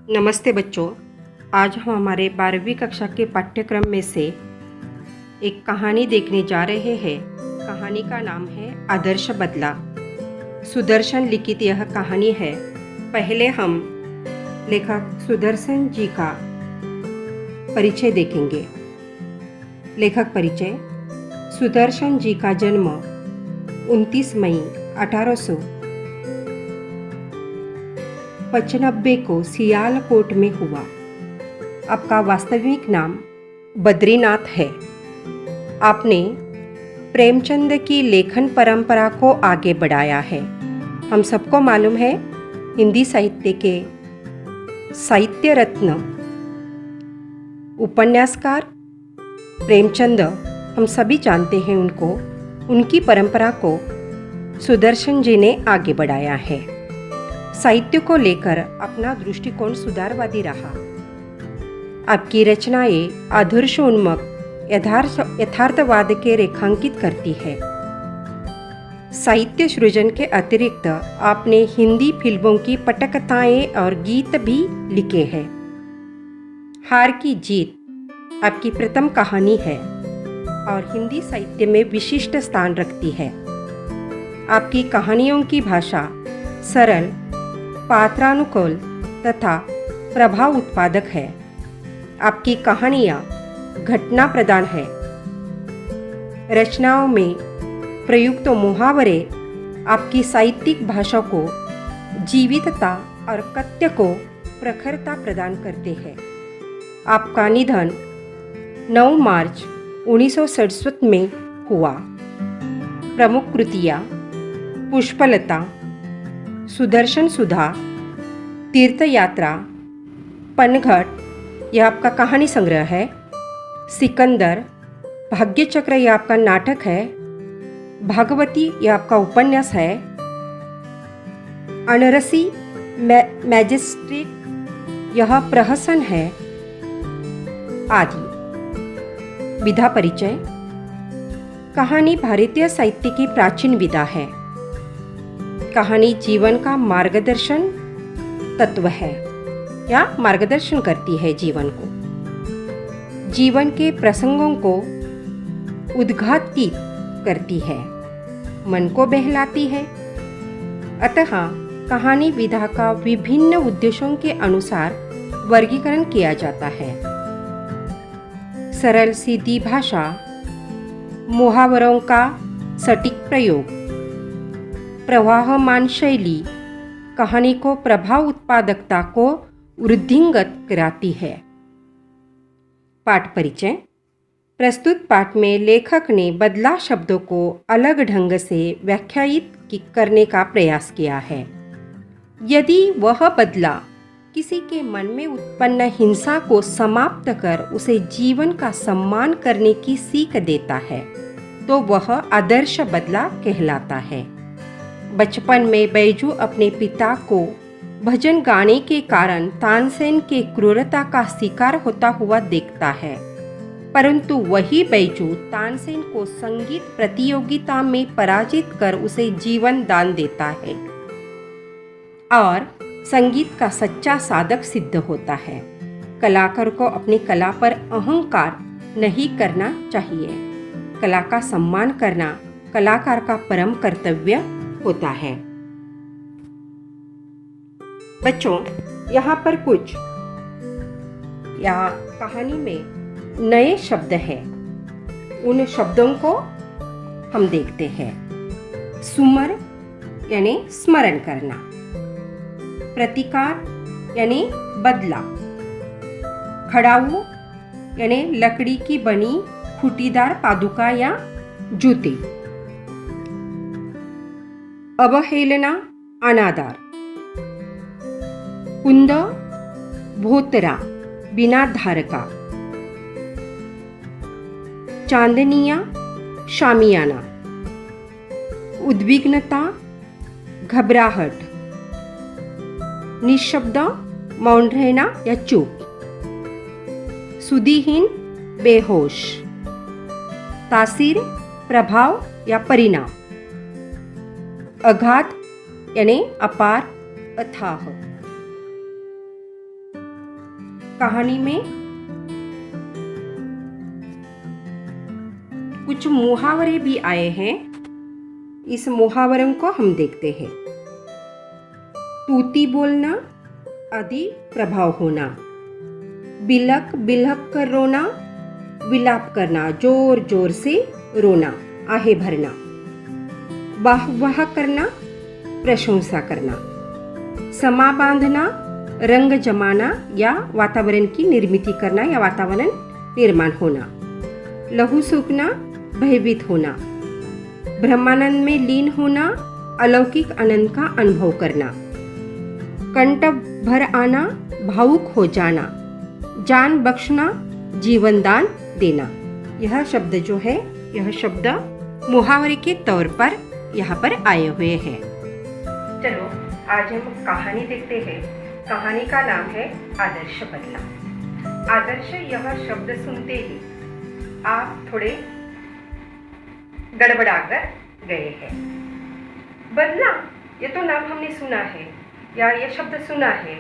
नमस्ते बच्चों। आज हम हमारे 12वीं कक्षा के पाठ्यक्रम में से एक कहानी देखने जा रहे हैं। कहानी का नाम है आदर्श बदला। सुदर्शन लिखित यह कहानी है। पहले हम लेखक सुदर्शन जी का परिचय देखेंगे। लेखक परिचय। सुदर्शन जी का जन्म 29 मई 1895 को सियालकोट में हुआ। आपका वास्तविक नाम बद्रीनाथ है। आपने प्रेमचंद की लेखन परंपरा को आगे बढ़ाया है। हम सबको मालूम है, हिंदी साहित्य के साहित्य रत्न उपन्यासकार प्रेमचंद, हम सभी जानते हैं उनको। उनकी परंपरा को सुदर्शन जी ने आगे बढ़ाया है। साहित्य को लेकर अपना दृष्टिकोण सुधारवादी रहा। आपकी रचनाएं आदर्शोन्मुख यथार्थवाद के रेखांकित करती है। साहित्य सृजन के अतिरिक्त आपने हिंदी फिल्मों की पटकथाएं और गीत भी लिखे हैं। हार की जीत आपकी प्रथम कहानी है और हिंदी साहित्य में विशिष्ट स्थान रखती है। आपकी कहानियों की भाषा सरल, पात्रानुकूल तथा प्रभाव उत्पादक है। आपकी कहानियाँ घटना प्रधान है। रचनाओं में प्रयुक्त मुहावरे आपकी साहित्यिक भाषा को जीवितता और कथ्य को प्रखरता प्रदान करते हैं। आपका निधन 9 मार्च 1967 में हुआ। प्रमुख कृतियाँ पुष्पलता, सुदर्शन सुधा, तीर्थयात्रा, पनघट यह आपका कहानी संग्रह है। सिकंदर, भाग्यचक्र यह आपका नाटक है। भागवती यह आपका उपन्यास है। अनरसी मैजिस्ट्रेट यह प्रहसन है आदि। विधा परिचय। कहानी भारतीय साहित्य की प्राचीन विधा है। कहानी जीवन का मार्गदर्शन तत्व है या मार्गदर्शन करती है जीवन को। जीवन के प्रसंगों को उद्घाटित करती है, मन को बहलाती है। अतः कहानी विधा का विभिन्न उद्देश्यों के अनुसार वर्गीकरण किया जाता है। सरल सीधी भाषा, मुहावरों का सटीक प्रयोग, प्रवाहमान शैली कहानी को प्रभाव उत्पादकता को वृद्धिंगत कराती है। पाठ परिचय। प्रस्तुत पाठ में लेखक ने बदला शब्दों को अलग ढंग से व्याख्यायित करने का प्रयास किया है। यदि वह बदला किसी के मन में उत्पन्न हिंसा को समाप्त कर उसे जीवन का सम्मान करने की सीख देता है तो वह आदर्श बदला कहलाता है। बचपन में बैजू अपने पिता को भजन गाने के कारण तानसेन के क्रूरता का शिकार होता हुआ देखता है, परंतु वही बैजू तानसेन को संगीत प्रतियोगिता में पराजित कर उसे जीवन दान देता है और संगीत का सच्चा साधक सिद्ध होता है। कलाकार को अपनी कला पर अहंकार नहीं करना चाहिए। कला का सम्मान करना कलाकार का परम कर्तव्य होता है। बच्चों, यहाँ पर कुछ या कहानी में नए शब्द हैं। उन शब्दों को हम देखते हैं। सुमर यानी स्मरण करना, प्रतिकार यानी बदला, खड़ाऊ यानी लकड़ी की बनी खूंटीदार पादुका या जूते, अवहेलना अनादर, कुंद भोतरा बिना धार का, चांदनिया शामियाना, उद्विग्नता घबराहट, निशब्द मौन रहना या चुप, सुधिहीन बेहोश, तासीर प्रभाव या परिणाम, अघात यानी अपार अथाह, कहानी में कुछ मुहावरे भी आए हैं। इस मुहावरों को हम देखते हैं। तूती बोलना, अधिक प्रभाव होना, बिलक बिलक कर रोना, विलाप करना, जोर जोर से रोना, आहे भरना, वाह वाह करना, प्रशंसा करना, समा बांधना, रंग जमाना या वातावरण की निर्मित करना या वातावरण निर्माण होना, लहू सूखना, भयभीत होना, ब्रह्मानंद में लीन होना, अलौकिक आनंद का अनुभव करना, कंठ भर आना, भावुक हो जाना, जान बख्शना, जीवन दान देना। यह शब्द जो है, यह शब्द मुहावरे के तौर पर यहाँ पर आए हुए हैं। चलो आज हम कहानी देखते हैं। कहानी का नाम है आदर्श बदला। आदर्श यह शब्द सुनते ही आप थोड़े गड़बड़ा कर गए हैं। बदला, ये तो नाम हमने सुना है या ये शब्द सुना है,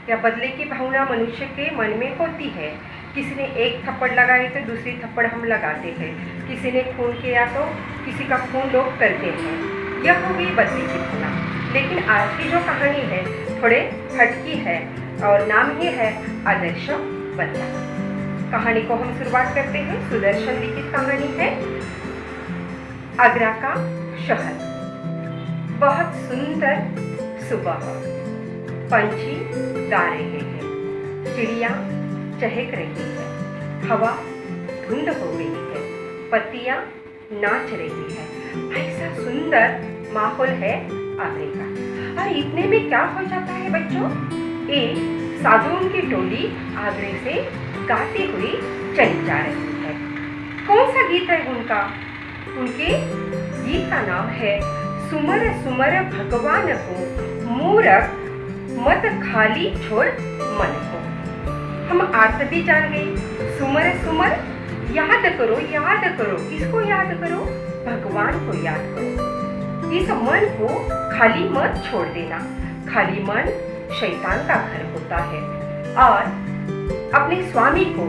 या बदले की भावना मनुष्य के मन में होती है। किसी ने एक थप्पड़ लगाए तो दूसरी थप्पड़ हम लगाते हैं, किसी ने खून किया तो किसी का खून लोग करते हैं। यह हो गई बदले की भावना। लेकिन आज की जो कहानी है थोड़े हटकी है और नाम ही है आदर्श बदला। कहानी को हम शुरुआत करते हैं। सुदर्शन लिखित कहानी है। आगरा का शहर, बहुत सुंदर सुबह, पंछी गा रहे हैं, चिड़िया चहक रही है, हवा धुंध हो गई है, पत्तियां नाच रही है। ऐसा सुंदर माहौल है आगरे का। और इतने में क्या हो जाता है बच्चों, एक साधुओं की टोली आगरे से गाती हुई चली जा रही है। कौन सा गीत है उनका? उनके गीत का नाम है सुमर सुमर भगवान को, मूरख मत खाली छोड़ मन को। हम अर्थ भी जान गए। सुमर सुमर, याद करो याद करो। किसको याद करो? भगवान को याद करो। इस मन को खाली मत छोड़ देना। खाली मन शैतान का घर होता है और अपने स्वामी को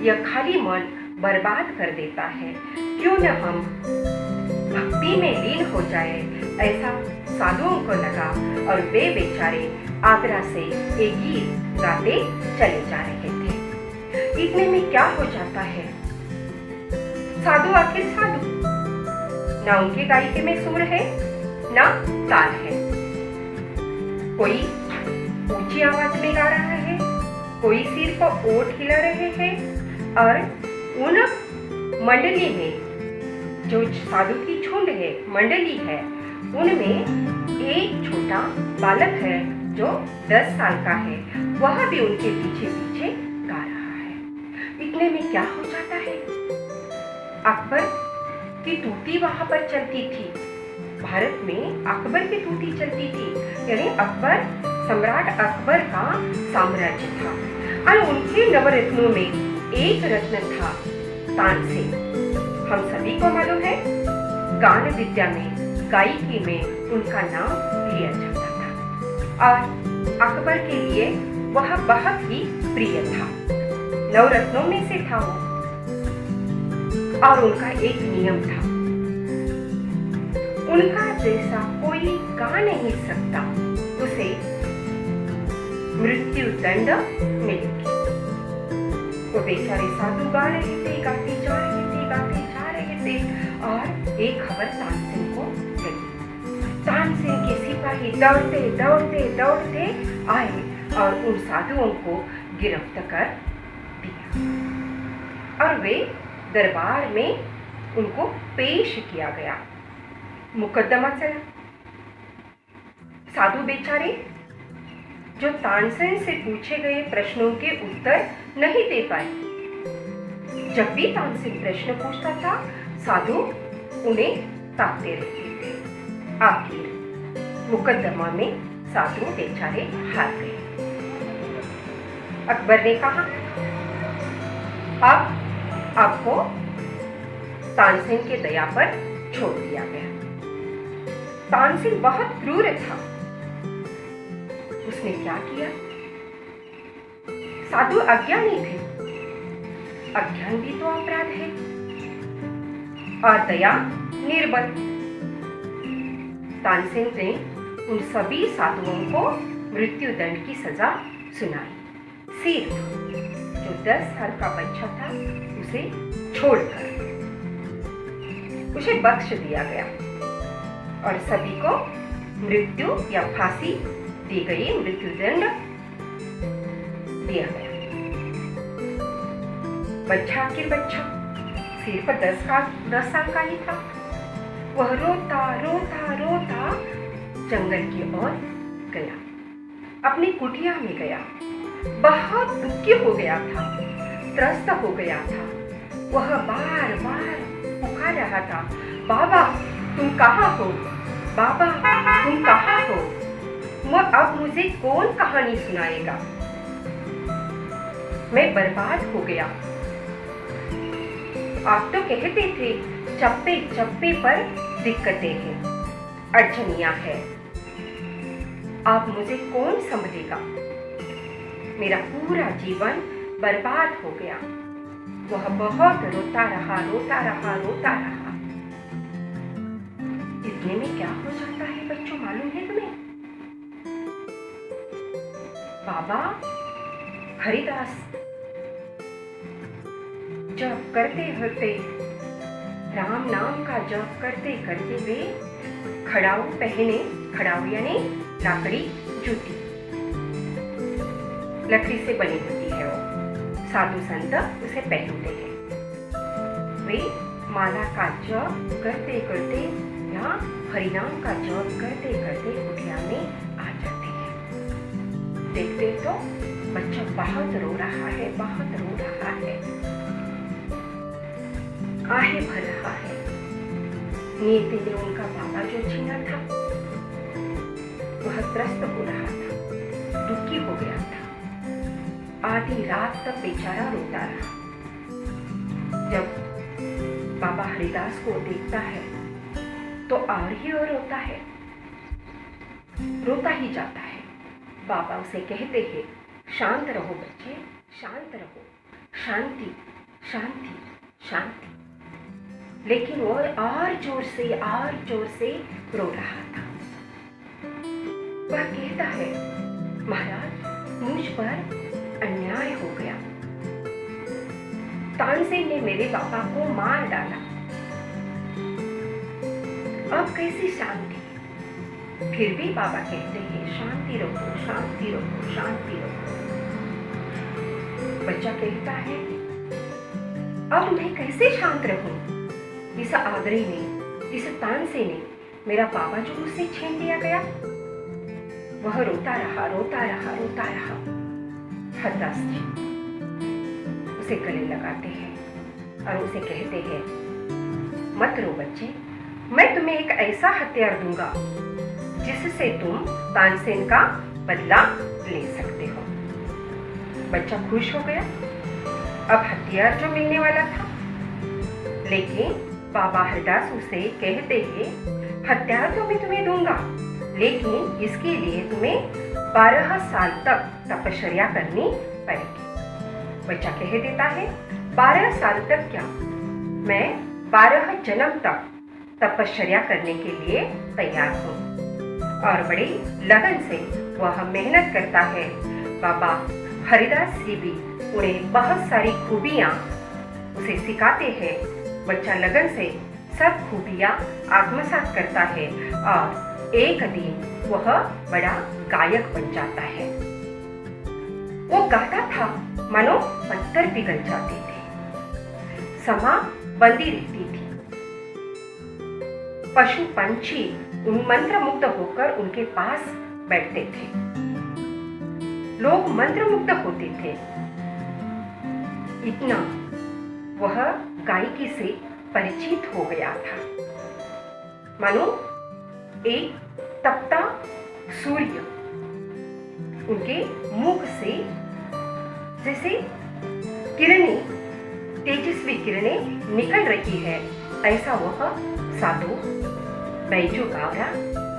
यह खाली मन बर्बाद कर देता है। क्यों न हम भक्ति में लीन हो जाए, ऐसा साधुओं को लगा और वे बेचारे आगरा से एक गीत गाते चले जा रहे थे। इतने में क्या हो जाता है, साधु आखिर साधु, ना उनके गायकी में सुर है ना ताल है। कोई ऊंची आवाज में गा रहा है, कोई सिर को ओट हिला रहे हैं और उन मंडली में जो साधु की झुंड है, मंडली है, उनमें एक छोटा बालक है जो 10 साल का है। वह भी उनके पीछे पीछे गा रहा है। इतने में क्या हो जाता है, अकबर की तूती वहां पर चलती थी। भारत में अकबर की तूती चलती थी, यानी अकबर, सम्राट अकबर का साम्राज्य था। और उनके नवरत्नों में एक रत्न था तानसेन। हम सभी को मालूम है, गान विद्या में, गायकी में उनका नाम लिया जाता था और अकबर के लिए वह बहुत ही प्रिय था। नवरत्नों में से था वो। और उनका एक नियम था, उनका जैसा कोई गा नहीं सकता, उसे मृत्यु दंड मिलेगी। वो बेचारे साधु गा रहे थे, गाते जा रहे थे, गाते जा रहे थे और एक खबर तानसेन को लगी। तानसेन के सिपाही दौड़ते दौड़ते दौड़ते आए और उन साधुओं को गिरफ्तार कर दिया और वे दरबार में उनको पेश किया गया। मुकदमा चला। साधु बेचारे जो तानसेन से पूछे गए प्रश्नों के उत्तर नहीं दे पाए। जब भी तानसेन प्रश्न पूछता था, साधु उन्हें ताकते रहते थे। आखिर मुकदमा में साधु बेचारे हार गए। अकबर ने कहा, अब आपको तानसेन के दया पर छोड़ दिया गया। तानसेन बहुत क्रूर था। उसने क्या किया, साधु अज्ञानी थे। अज्ञान भी तो अपराध है। और दया निर्बल। तानसेन ने उन सभी साधुओं को मृत्यु दंड की सजा सुनाई। सिर्फ जो 10 साल का बच्चा था उसे छोड़कर उसे बख्श दिया गया और सभी को मृत्यु या फांसी दी गई, मृत्यु दंड दिया गया। बच्चा आखिर बच्चा सिर्फ 10 साल का ही था। वह रोता रोता रोता जंगल की ओर गया, अपनी कुटिया में गया। बहुत दुखी हो गया था, त्रस्त हो गया था। वह बार बार पुकार रहा था, बाबा तुम कहाँ हो, बाबा तुम कहाँ हो। अब मुझे कौन कहानी सुनाएगा, मैं बर्बाद हो गया। आप तो कहते थे चप्पे चप्पे पर दिक्कतें हैं, अड़चनियां हैं। आप मुझे कौन संभलेगा। मेरा पूरा जीवन बर्बाद हो गया। वह बहुत रोता रहा, रोता रहा, रोता रहा। इतने में क्या हो जाता है बच्चों, मालूम है तुम्हें? बाबा हरिदास जप करते करते, राम नाम का जप करते करते वे खड़ाऊ पहने, खड़ाऊ यानी लाकड़ी जूती, लकड़ी से बनी होती है वो, साधु संत उसे पहनते हैं। वे माला का जप करते करते या हरिनाम का जप करते करते कुटिया में आ जाते हैं। देखते तो बच्चा बहुत रो रहा है, बहुत रो रहा है, आहें भर रहा है। नियति ने उनका बाबा जो छीना था वह त्रस्त हो रहा था, दुखी हो गया था। आधी रात तक बेचारा रोता रहा। जब बाबा हरिदास को देखता है तो और ही और रोता है, रोता ही जाता है। बाबा उसे कहते हैं, शांत रहो बच्चे, शांत रहो, शांति शांति शांति। लेकिन वो और जोर से रो रहा था। वह कहता है, महाराज मुझ पर अन्याय हो गया। तानसेन ने मेरे बाबा को मार डाला। अब कैसी शांति। फिर भी बाबा कहते हैं, शांति रखो, शांति रखो, शांति रखो। बच्चा कहता है, अब मैं कैसे शांत रहूं। इस आगरे ने, इस तानसेन ने मेरा बाबा जो मुझसे छीन लिया गया। वह रोता रहा, रोता रहा, रोता रहा। हरिदास जी उसे गले लगाते हैं और उसे कहते हैं, मत रो बच्चे, मैं तुम्हें एक ऐसा हथियार दूंगा जिससे तुम तानसेन का बदला ले सकते हो। बच्चा खुश हो गया। अब हथियार जो मिलने वाला था, लेकिन बाबा हरिदास उसे कहते हैं, हथियार तो मैं तुम्हें दूंगा, लेकिन इसके लिए तुम्हें 12 साल तक तपश्चर्या करनी पड़ेगी। बच्चा कह देता है, 12 साल तक क्या, मैं 12 जन्म तक तपश्चर्या करने के लिए तैयार हूँ। और बड़ी लगन से वह मेहनत करता है। बाबा हरिदास जी भी उन्हें बहुत सारी खूबियाँ उसे सिखाते हैं। बच्चा लगन से सब खूबियाँ आत्मसात करता है और एक दिन वह बड़ा गायक बन जाता है। वो गाता था मानो पत्थर पिघल जाते थे, समा बंदी रहती थी। पशु पंछी उन मंत्र मुग्ध होकर उनके पास बैठते थे। लोग मंत्र मुग्ध होते थे। इतना वह गायकी से परिचित हो गया था, मानो एक तपता सूर्य उनके मुख से जैसे किरणें, तेजस्वी किरणें निकल रही है, ऐसा वह साधु बैजू बावरा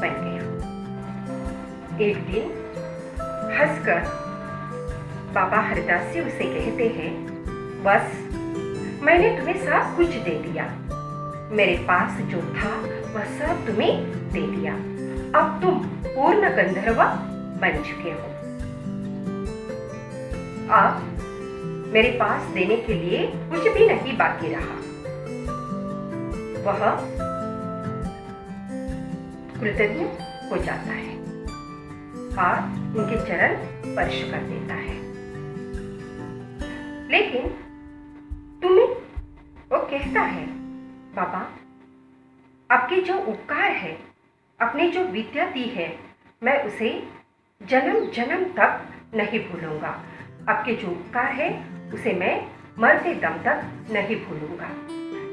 बन गया। एक दिन हंसकर बाबा हरदास जी उसे कहते हैं, बस मैंने तुम्हें सब कुछ दे दिया, मेरे पास जो था वह सब तुम्हें दे दिया, अब तुम पूर्ण गंधर्व बन चुके हो। अब मेरे पास देने के लिए कुछ भी नहीं बाकी रहा। वह कृतज्ञ हो जाता है और उनके चरण स्पर्श कर देता है। लेकिन तुम्हें वो कहता है, बाबा आपके जो उपकार है, आपने जो विद्या दी है, मैं उसे जन्म जन्म तक नहीं भूलूंगा। आपके जो उपकार है उसे मैं मरते दम तक नहीं भूलूंगा।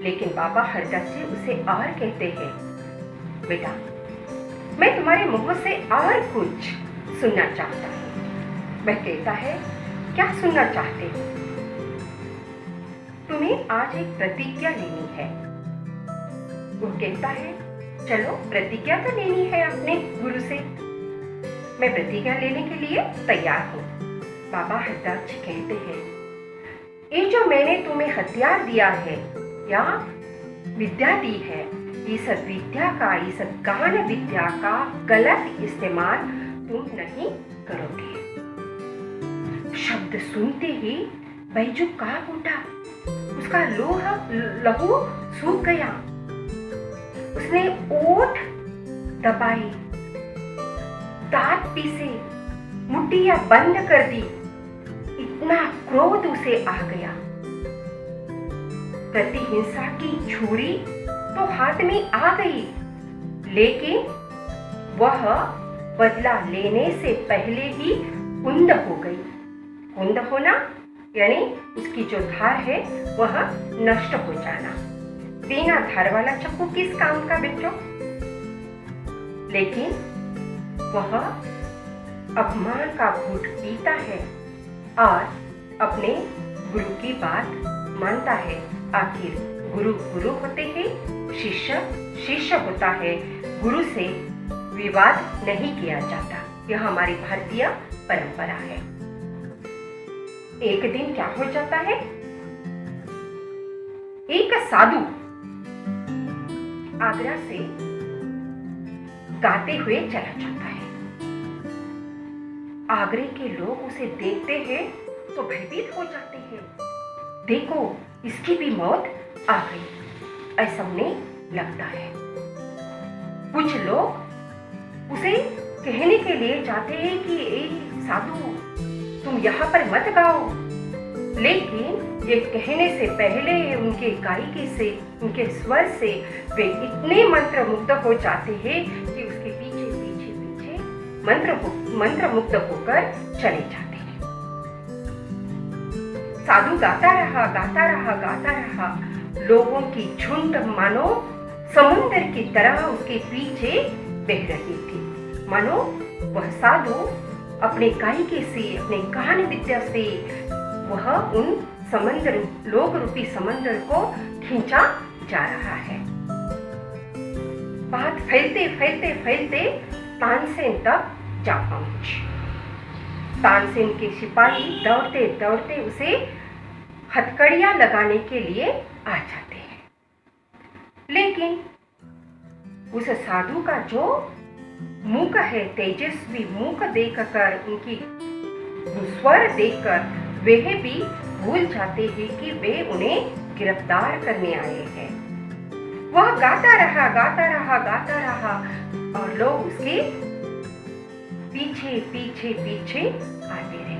लेकिन बाबा हरदास जी उसे और कहते हैं, बेटा मैं तुम्हारे मुंह से और कुछ सुनना चाहता हूँ। वह कहता है, क्या सुनना चाहते हो? तुम्हें आज एक प्रतिज्ञा लेनी है। वो कहता है, चलो प्रतिज्ञा तो लेनी है अपने गुरु से, मैं प्रतिज्ञा लेने के लिए तैयार हूँ। बाबा हरदास जी कहते हैं, ये जो मैंने तुम्हें हथियार दिया है या विद्या दी है, इस विद्या का, इस गान विद्या का गलत इस्तेमाल तुम नहीं करोगे। शब्द सुनते ही बैजू कांप उठा, उसका लहू सूख गया, उसने ओठ दबाई, दांत पीसे, मुट्ठियां बंद कर दी। इतना क्रोध उसे आ गया। प्रतिहिंसा की छुरी तो हाथ में आ गई, लेकिन वह बदला लेने से पहले ही कुंद हो गई। कुंद होना यानी उसकी जो धार है वह नष्ट हो जाना। बिना धार वाला चाकू किस काम का बेटो? लेकिन वह अपमान का घूंट पीता है और अपने गुरु की बात मानता है। आखिर गुरु गुरु होते हैं, शिष्य शिष्य होता है। गुरु से विवाद नहीं किया जाता, यह हमारी भारतीय परंपरा है। एक दिन क्या हो जाता है, एक साधु आगरा से गाते हुए चला जाता है। आगरे के लोग उसे देखते हैं तो भयभीत हो जाते हैं। देखो इसकी भी मौत आ गई, ऐसा उन्हें लगता है। कुछ लोग उसे कहने के लिए जाते हैं कि ए साधु तुम यहाँ पर मत गाओ, लेकिन ये कहने से पहले उनके गायकी से, उनके स्वर से वे इतने मंत्र मुग्ध हो जाते हैं कि उसके पीछे पीछे पीछे मंत्र मुग्ध होकर चले जाते हैं। साधु गाता रहा, गाता रहा, गाता रहा। लोगों की झुंड मानो समुद्र की तरह उसके पीछे बह रही थी। मानो वह साधु अपने गायकी से, अपने गान विद्या से वह उन समंदर, लोक रूपी समंदर को खींचा जा रहा है। बात फैलते फैलते फैलते तानसेन तक जा पहुंची। तानसेन के सिपाही दौड़ते दौड़ते उसे हथकड़ियां लगाने के लिए आ जाते हैं, लेकिन उस साधु का जो मुख है, तेजस्वी मुख देखकर, उनकी स्वर देखकर वे भी भूल जाते हैं कि वे उन्हें गिरफ्तार करने आए हैं। वह गाता रहा, गाता रहा, गाता रहा और लोग उसके पीछे पीछे पीछे आते रहे।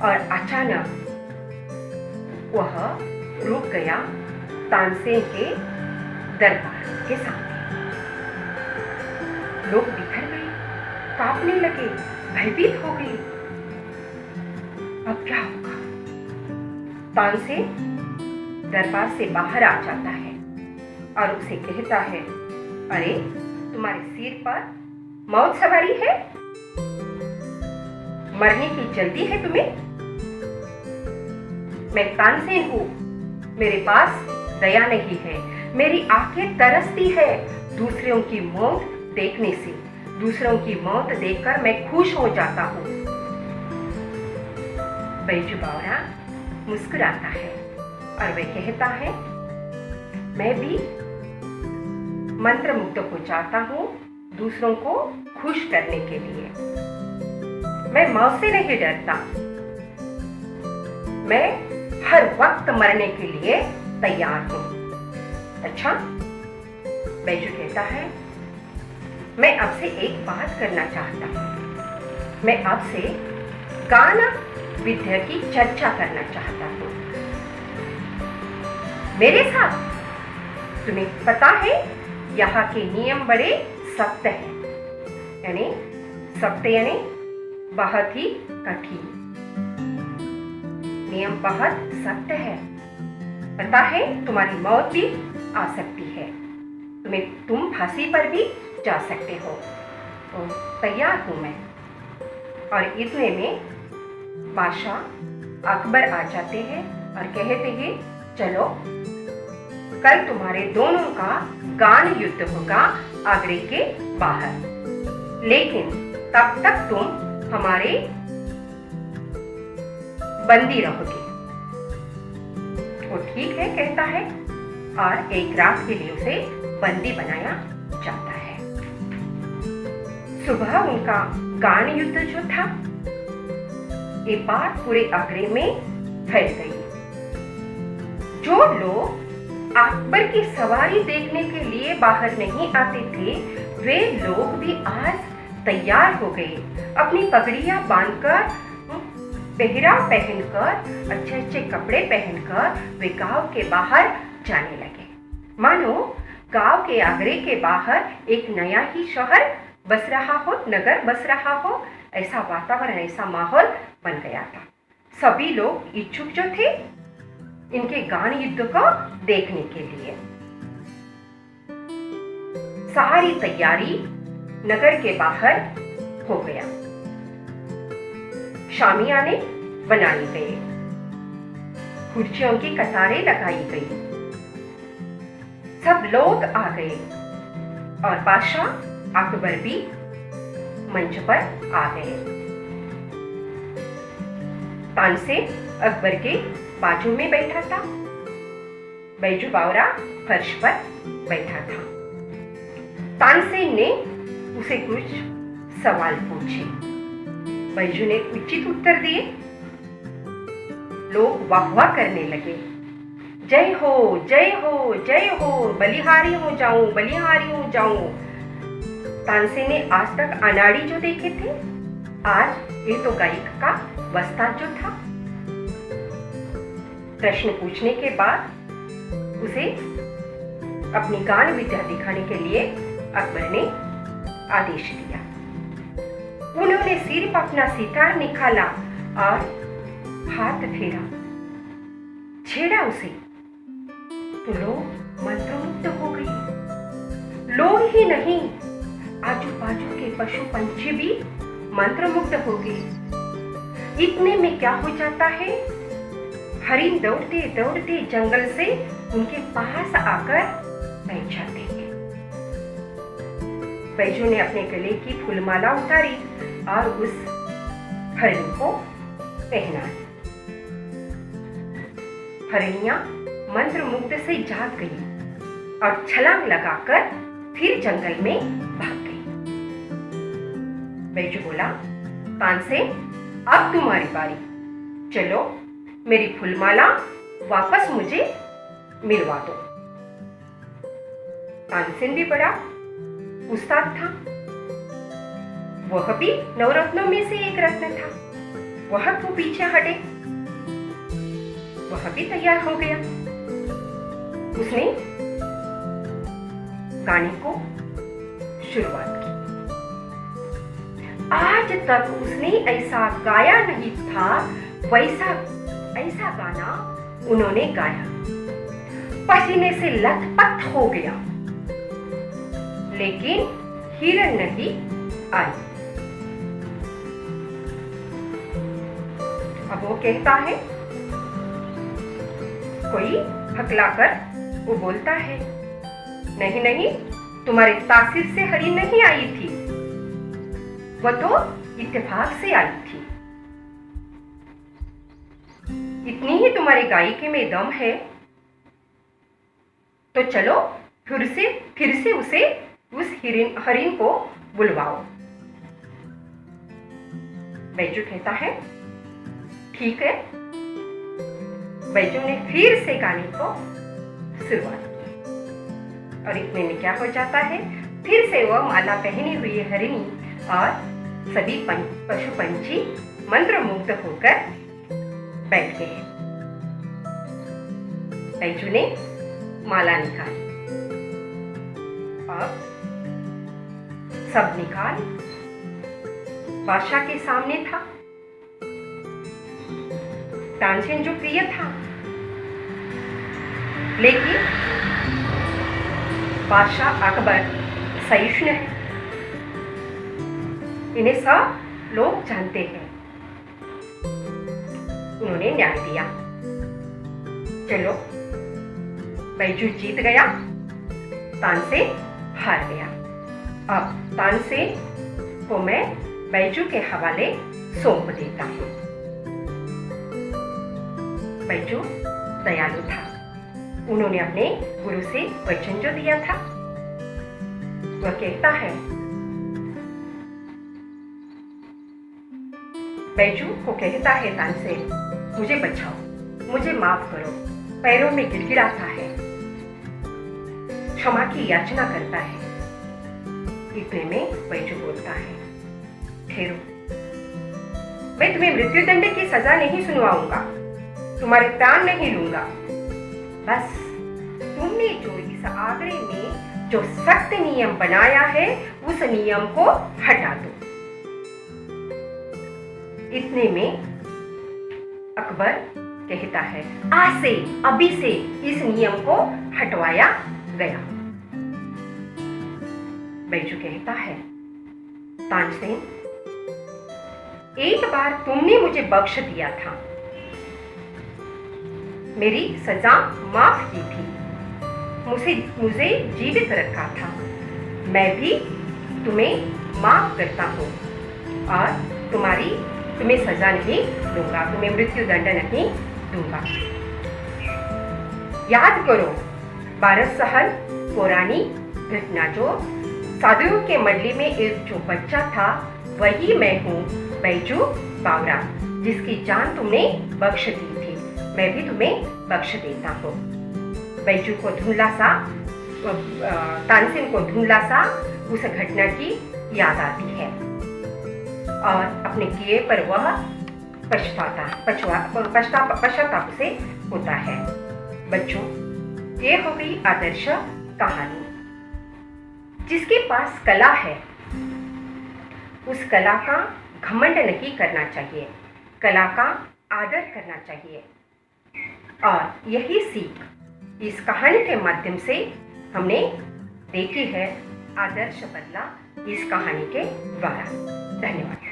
और अचानक वह रुक गया तानसेन के दरबार के सामने। लोग बिखर गए, कांपने लगे, भयभीत हो गए। अब क्या होगा? तानसेन दरबार से बाहर आ जाता है और उसे कहता है, अरे तुम्हारे सिर पर मौत सवारी है, मरने की जल्दी है तुम्हें? मैं तानसेन हूं, मेरे पास दया नहीं है, मेरी आंखें तरसती है दूसरों की मौत देखने से। दूसरों की मौत देखकर मैं खुश हो जाता हूं। बैजू बावरा मुस्कुराता है और वह कहता है, मैं भी मंत्रमुग्ध हो जाता हूँ दूसरों को खुश करने के लिए। मैं मौत से नहीं डरता, मैं हर वक्त मरने के लिए तैयार हूँ। अच्छा, बैजू कहता है, मैं आपसे एक बात करना चाहता हूँ। मैं आपसे गान विद्या की चर्चा करना चाहता हूँ। मेरे साथ। तुम्हें पता है यहाँ के नियम बड़े सख्त हैं, यानी सख्त यानी बहुत ही कठिन। नियम बहुत सख्त है। पता है तुम्हारी मौत भी आ सकती है, तुम फांसी पर भी जा सकते हो। तो तैयार हूं मैं। और इतने में बादशाह अकबर आ जाते हैं और कहते हैं, चलो कल तुम्हारे दोनों का गान युद्ध होगा आगरे के बाहर, लेकिन तब तक तुम हमारे बंदी रहोगे। वो ठीक है कहता है और एक रात के लिए उसे बंदी बनाया जाता है। सुबह उनका गान युद्ध जो था, ये बात पूरे आगरे में फैल गई। जो लोग अकबर की सवारी देखने के लिए बाहर नहीं आते थे, वे लोग भी आज तैयार हो गए। अपनी पगड़ियां बांधकर, पहराव पहनकर, अच्छे अच्छे कपड़े पहनकर वे गांव के बाहर जाने लगे। मानो गांव के आगरे के बाहर एक नया ही शहर बस रहा हो, नगर बस रहा हो, ऐसा वातावरण, ऐसा माहौल बन गया था। सभी लोग इच्छुक जो थे इनके गान युद्ध को देखने के लिए। सारी तैयारी नगर के बाहर हो गया। शामियाने बनाई गई, कुर्सियों की कतारें लगाई गई, सब लोग आ गए और बादशाह अकबर भी मंच पर आ गए। तानसेन अकबर के बाजू में बैठा था, बैजू बावरा फर्श पर बैठा था। तानसेन ने उसे कुछ सवाल पूछे, बैजू ने उचित उत्तर दिए। लोग वाह-वाह करने लगे, जय हो जय हो जय हो, बलिहारी हो जाऊं, बलिहारी हो जाऊं। तानसेन ने आज तक अनाड़ी जो देखे थे, आज ये तो गायक का वस्ताद जो था। प्रश्न पूछने के बाद उसे अपनी गान विद्या दिखाने के लिए अकबर ने आदेश दिया। उन्होंने सिर पर अपना सितार निकाला और हाथ फेरा, छेड़ा उसे, तो लोग मंत्रमुग्ध हो गए। लोग ही नहीं, आजू बाजू के पशु पंछी भी मंत्रमुग्ध हो गए। इतने में क्या हो जाता है, हरिण दौड़ते दौड़ते जंगल से उनके पास आकर बैठ जाते हैं। बैजू ने अपने गले की फूलमाला उतारी और उस हरिण को पहना। हरिणियां मंत्रमुग्ध से जाग गई और छलांग लगाकर फिर जंगल में भाग गई। बैजू बोला, तानसेन अब तुम्हारी बारी, चलो मेरी फूलमाला वापस मुझे मिलवा दो। तानसेन भी बड़ा उस्ताद था, वह भी नवरत्नों में से एक रत्न था। वह क्यों पीछे हटे, वह भी तैयार हो गया। उसने गाने को शुरुआत की। आज तक उसने ऐसा गाया नहीं था, ऐसा गाना उन्होंने गाया। पसीने से लथपथ हो गया, लेकिन हिरन नहीं आई। अब वो कहता है, कोई हकलाकर वो बोलता है, नहीं नहीं, तुम्हारे तासीर से हरी नहीं आई थी, वह तो इत्तेफाक से आई थी। इतनी ही तुम्हारी गायकी में दम है तो चलो फिर से उस हरिण को बुलवाओ। बैजू कहता है ठीक है। बैजू ने फिर से गाने को शुरुआत की और इतने में क्या हो जाता है, फिर से वह माला पहनी हुई हरिणी और सभी पशु पंछी मंत्रमुग्ध होकर बैठ गए। बैजू ने माला निकाली और सब निकाल बादशाह के सामने था। तानसेन जो प्रिय था, लेकिन बादशाह अकबर सहिष्णु है, इन्हें सब लोग जानते हैं। उन्होंने न्याय दिया, चलो बैजू जीत गया, तानसेन हार गया। अब तानसेन को मैं बैजू के हवाले सौंप देता हूं। बैजू दयालु था, उन्होंने अपने गुरु से वचन जो दिया था, वह कहता है, बैजू को कहता है तानसेन, मुझे बचाओ, मुझे माफ करो, पैरों में गिड़गिड़ाता है, क्षमा की याचना करता है। इतने में बैजू बोलता है, ठहरो, मैं तुम्हें मृत्युदंड की सजा नहीं सुनवाऊंगा, तुम्हारे प्राण नहीं लूंगा, बस तुमने जो इस आगरे में जो सख्त नियम बनाया है उस नियम को हटा दो। इतने में अकबर कहता है, आज से अभी से इस नियम को हटवाया गया। बैजू कहता है, तानसेन, एक बार तुमने मुझे बख्श दिया था, मेरी सजा माफ की थी, मुझे जीवित रखा था, मैं भी तुम्हें माफ करता हूं और तुम्हें सजा नहीं दूंगा, तुम्हें मृत्युदंड नहीं दूंगा। याद करो बारहसाल पुरानी घटना, जो साधुओं के मंडली में एक जो बच्चा था, वही मैं हूँ बैजू बावरा, जिसकी जान तुमने बख्श दी थी, मैं भी तुम्हें बख्श देता हूँ। बैजू को तानसेन को धुंधला सा उस घटना की याद आती है और अपने किए पर वह पश्चाताप से होता है। बच्चों, ये हो गई आदर्श कहानी। जिसके पास कला है उस कला का घमंड नहीं करना चाहिए, कला का आदर करना चाहिए। और यही सीख इस कहानी के माध्यम से हमने देखी है, आदर्श बदला इस कहानी के द्वारा। धन्यवाद।